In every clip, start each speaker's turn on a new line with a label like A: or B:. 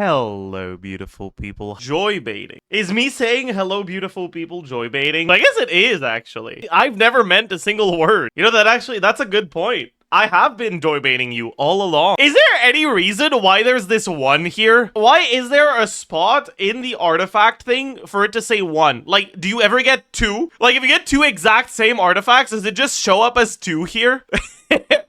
A: Hello, beautiful people. Joy baiting. Is me saying hello, beautiful people, joy baiting? I guess it is, actually. I've never meant a single word. You know, that's a good point. I have been joy baiting you all along. Is there any reason why there's this one here? Why is there a spot in the artifact thing for it to say one? Like, do you ever get two? Like, if you get two exact same artifacts, does it just show up as two here?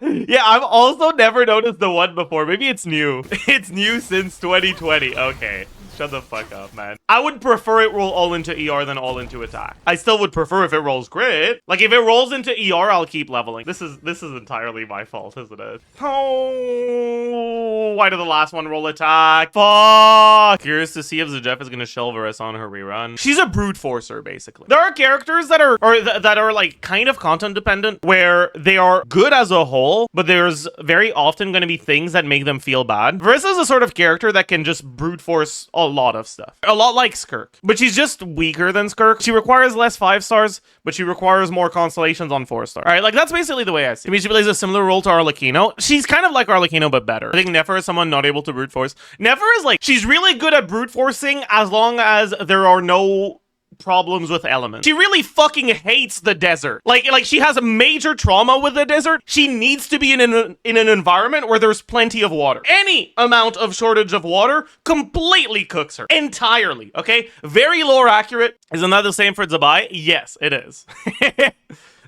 A: Yeah, I've also never noticed the one before. Maybe it's new. It's new since 2020. Okay. Shut the fuck up, man. I would prefer it roll all into ER than all into attack. I still would prefer if it rolls crit. Like, if it rolls into ER, I'll keep leveling. This is entirely my fault, isn't it? Oh, why did the last one roll attack? Fuck. Curious to see if Zajef is gonna shell Varesa on her rerun. She's a brute forcer, basically. There are characters that are like kind of content dependent, where they are good as a whole, but there's very often gonna be things that make them feel bad. Varesa is a sort of character that can just brute force a lot of stuff. A lot like Skirk. But she's just weaker than Skirk. She requires less 5 stars, but she requires more constellations on 4 stars. Alright, like that's basically the way I see it. I mean, she plays a similar role to Arlecchino. She's kind of like Arlecchino, but better. I think Nefer is someone not able to brute force. Nefer is like, she's really good at brute forcing as long as there are no problems with elements. She really fucking hates the desert. Like she has a major trauma with the desert. She needs to be in an environment where there's plenty of water. Any amount of shortage of water completely cooks her. Entirely, okay? Very lore accurate. Isn't that the same for Zabai? Yes, it is.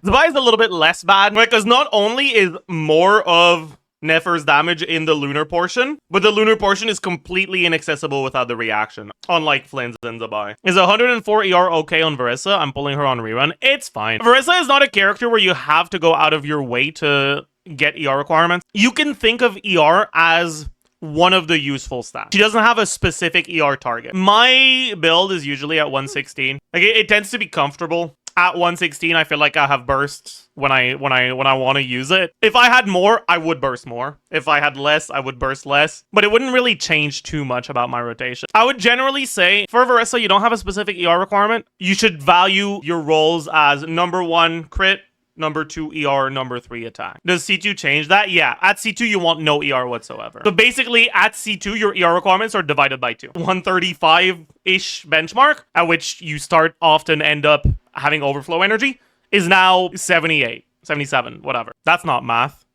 A: Zabai is a little bit less bad because not only is more of Nefer's damage in the lunar portion, but the lunar portion is completely inaccessible without the reaction, unlike Flynn's and Zabai. Is 104 ER okay on Varesa? I'm pulling her on rerun. It's fine. Varesa is not a character where you have to go out of your way to get ER requirements. You can think of ER as one of the useful stats. She doesn't have a specific ER target. My build is usually at 116. Like it tends to be comfortable. At 116, I feel like I have bursts when I want to use it. If I had more, I would burst more. If I had less, I would burst less. But it wouldn't really change too much about my rotation. I would generally say, for Varesa, you don't have a specific ER requirement. You should value your rolls as number 1, crit, number 2, ER, number 3, attack. Does C2 change that? Yeah, at C2, you want no ER whatsoever. So basically, at C2, your ER requirements are divided by 2. 135-ish benchmark, at which you start often end up having overflow energy, is now 78, 77, whatever. That's not math.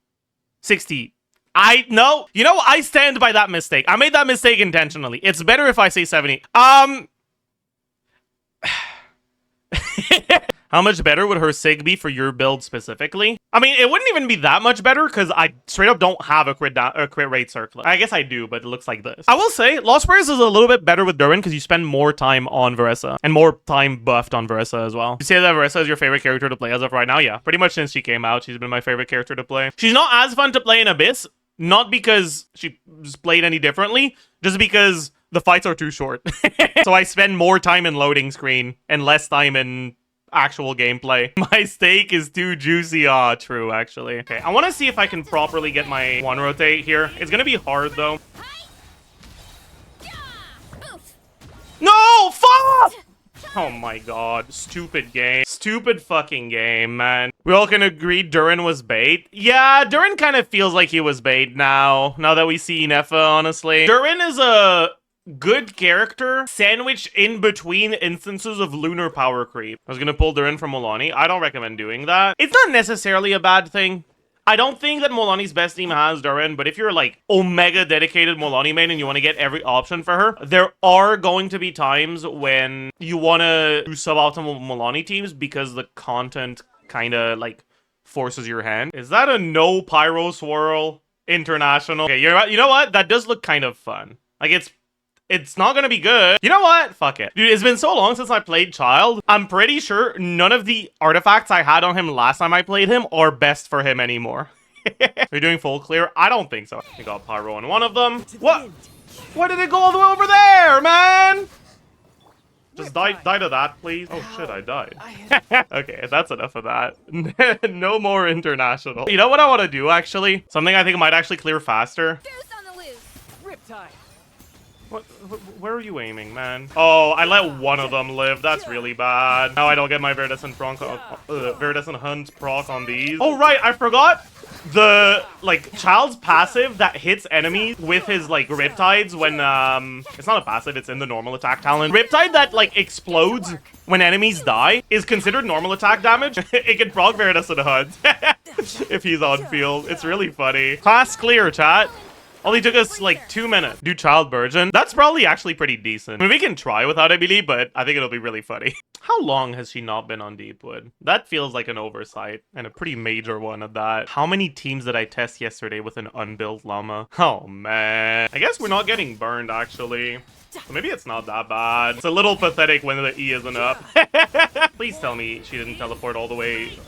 A: 60. No, you know, I stand by that mistake. I made that mistake intentionally. It's better if I say 70. How much better would her sig be for your build specifically? I mean, it wouldn't even be that much better because I straight up don't have a crit rate circlet. I guess I do, but it looks like this. I will say, Lost Prayers is a little bit better with durin because you spend more time on Varesa and more time buffed on Varesa as well. You say that Varesa is your favorite character to play as of right now? Yeah, pretty much since she came out, she's been my favorite character to play. She's not as fun to play in Abyss, not because she played any differently, just because the fights are too short. So I spend more time in loading screen and less time in actual gameplay. My steak is too juicy. Ah, true, actually. Okay, I want to see if I can properly get my one rotate here. It's gonna be hard, though. No! Fuck! Oh my god. Stupid game. Stupid fucking game, man. We all can agree durin was bait. Yeah, durin kind of feels like he was bait now that we see Nefa, honestly. Durin is a good character sandwiched in between instances of lunar power creep. I was gonna pull durin from Molani. I don't recommend doing that. It's not necessarily a bad thing. I don't think that Molani's best team has durin, but if you're like Omega dedicated Molani main and you want to get every option for her, there are going to be times when you want to do suboptimal Molani teams because the content kind of like forces your hand. Is that a no pyro swirl international? Okay, you know what? That does look kind of fun. Like it's not gonna be good. You know what? Fuck it. Dude, it's been so long since I played Childe. I'm pretty sure none of the artifacts I had on him last time I played him are best for him anymore. We're doing full clear? I don't think so. We got Pyro on one of them. What? Why did it go all the way over there, man? Just die to that, please. Oh shit, I died. Okay, that's enough of that. No more international. You know what I want to do, actually? Something I think might actually clear faster.
B: Riptide.
A: What? Where are you aiming, man? Oh, I let one of them live. That's really bad. Now I don't get my Verdescent Hunt proc on these. Oh, right, I forgot. the like child's passive that hits enemies with his like riptides when it's not a passive, it's in the normal attack talent. Riptide that like explodes when enemies die is considered normal attack damage. It can proc Varesa to HUD if he's on field. It's really funny. Class clear, chat. Only took us like 2 minutes. Do child virgin. That's probably actually pretty decent. I mean, we can try without Emily, but I think it'll be really funny. How long has she not been on Deepwood? That feels like an oversight, and a pretty major one at that. How many teams did I test yesterday with an unbuilt llama? Oh man. I guess we're not getting burned actually. So maybe it's not that bad. It's a little pathetic when the E isn't up. Please tell me she didn't teleport all the way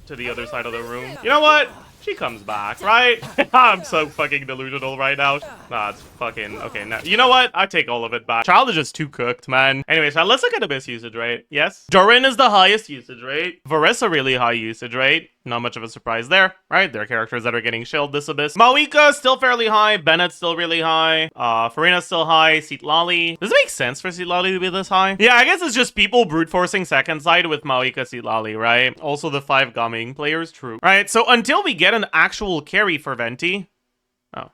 A: to the other side of the room. You know what? She comes back, right? I'm so fucking delusional right now. Nah, it's fucking... Okay, now... You know what? I take all of it back. Child is just too cooked, man. Anyways, let's look at abyss usage rate. Yes? Durin is the highest usage rate. Varesa really high usage rate. Not much of a surprise there, right? There are characters that are getting shelled this abyss. Mavuika still fairly high. Bennett's still really high. Farina's still high. Seatlali. Does it make sense for Seatlali to be this high? Yeah, I guess it's just people brute forcing second side with Mavuika Seatlali, right? Also the 5 gumming players, true. Right, so until we get an actual carry for Venti. Oh.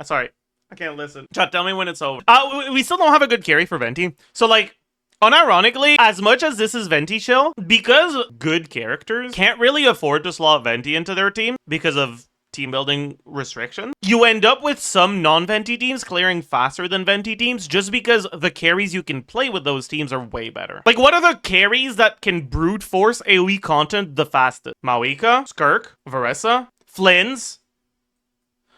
A: Sorry. I can't listen. Chat, tell me when it's over. We still don't have a good carry for Venti. So like, unironically, as much as this is Venti chill, because good characters can't really afford to slot Venti into their team because of team building restrictions, you end up with some non-Venti teams clearing faster than Venti teams just because the carries you can play with those teams are way better. Like, what are the carries that can brute force AoE content the fastest? Mavuika, Skirk, Varesa, Flynn's.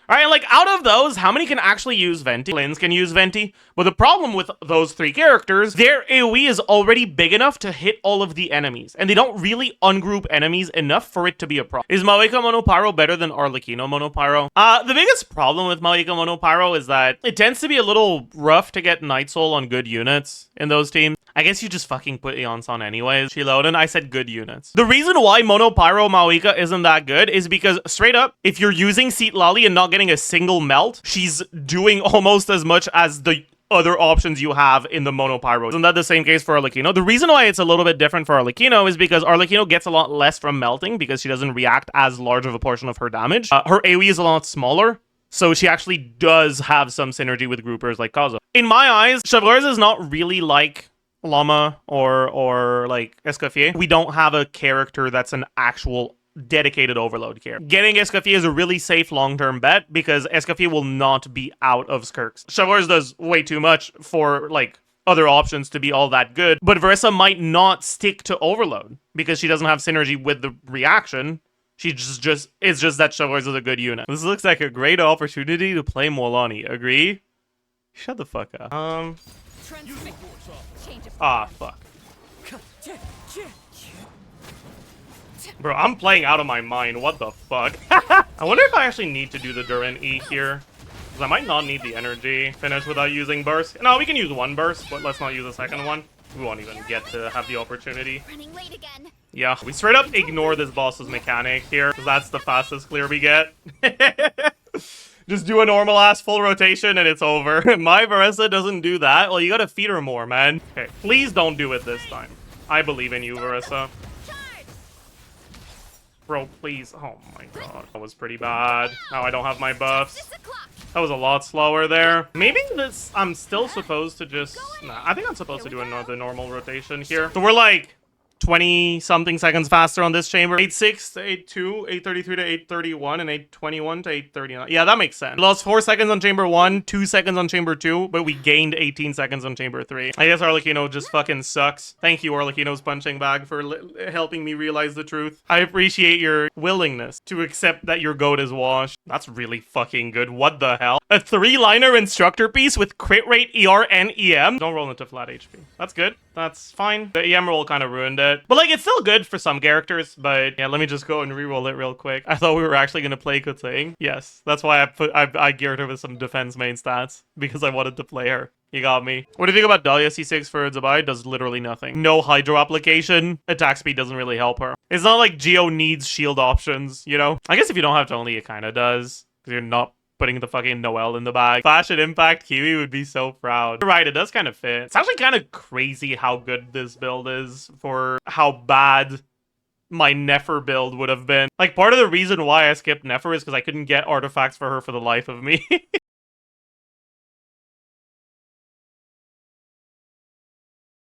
A: Alright, like, out of those, how many can actually use Venti? Flynn's can use Venti. But the problem with those 3 characters, their AoE is already big enough to hit all of the enemies. And they don't really ungroup enemies enough for it to be a problem. Is Mavuika Monopyro better than Arlecchino Monopyro? The biggest problem with Mavuika Monopyro is that it tends to be a little rough to get Night Soul on good units in those teams. I guess you just fucking put Eons on anyways. Shiloden, I said good units. The reason why Monopyro Mavuika isn't that good is because, straight up, if you're using Seatlali and not getting a single melt, she's doing almost as much as the other options you have in the Monopyro. Isn't that the same case for Arlecchino? The reason why it's a little bit different for Arlecchino is because Arlecchino gets a lot less from melting because she doesn't react as large of a portion of her damage. Her AoE is a lot smaller, so she actually does have some synergy with groupers like Kaza. In my eyes, chevreuse is not really like Llama or like Escoffier. We don't have a character that's an actual dedicated overload care. Getting Escoffier is a really safe long-term bet because Escoffier will not be out of Skirks. Chevreuse does way too much for like other options to be all that good, but Varesa might not stick to overload because she doesn't have synergy with the reaction. She just it's just that Chevreuse is a good unit. This looks like a great opportunity to play Molani. Agree? Shut the fuck up. Ah, fuck. Bro, I'm playing out of my mind. What the fuck? I wonder if I actually need to do the Durin E here. Because I might not need the energy finish without using burst. No, we can use one burst, but let's not use a second one. We won't even get to have the opportunity.
B: Running late again.
A: Yeah, we straight up ignore this boss's mechanic here. Because that's the fastest clear we get. Just do a normal ass full rotation and it's over. My Varesa doesn't do that. Well, you gotta feed her more, man. Okay, please don't do it this time. I believe in you, Varesa. Bro, please. Oh my god. That was pretty bad. Now I don't have my buffs. That was a lot slower there. Maybe this... I'm still supposed to just... Nah, I think I'm supposed to do another normal rotation here. So we're like 20-something seconds faster on this chamber. 8.6 to 8.2, 8.33 to 8.31, and 8.21 to 8.39. Yeah, that makes sense. We lost 4 seconds on chamber 1, 2 seconds on chamber 2, but we gained 18 seconds on chamber 3. I guess Arlecchino just fucking sucks. Thank you, Arlecchino's punching bag, for helping me realize the truth. I appreciate your willingness to accept that your goat is washed. That's really fucking good. What the hell? A 3-liner instructor piece with crit rate, ER, and EM? Don't roll into flat HP. That's good. That's fine. The EM roll kind of ruined it. But like, it's still good for some characters, but yeah, let me just go and reroll it real quick. I thought we were actually going to play Kuting. Yes, that's why I geared her with some defense main stats, because I wanted to play her. You got me. What do you think about Dahlia C6 for Zabai? Does literally nothing. No hydro application. Attack speed doesn't really help her. It's not like Geo needs shield options, you know? I guess if you don't have to only, it kind of does, because you're not putting the fucking Noelle in the bag. Fashion Impact Kiwi would be so proud. You're right, it does kind of fit. It's actually kind of crazy how good this build is for how bad my Nefer build would have been. Like, part of the reason why I skipped Nefer is because I couldn't get artifacts for her for the life of me.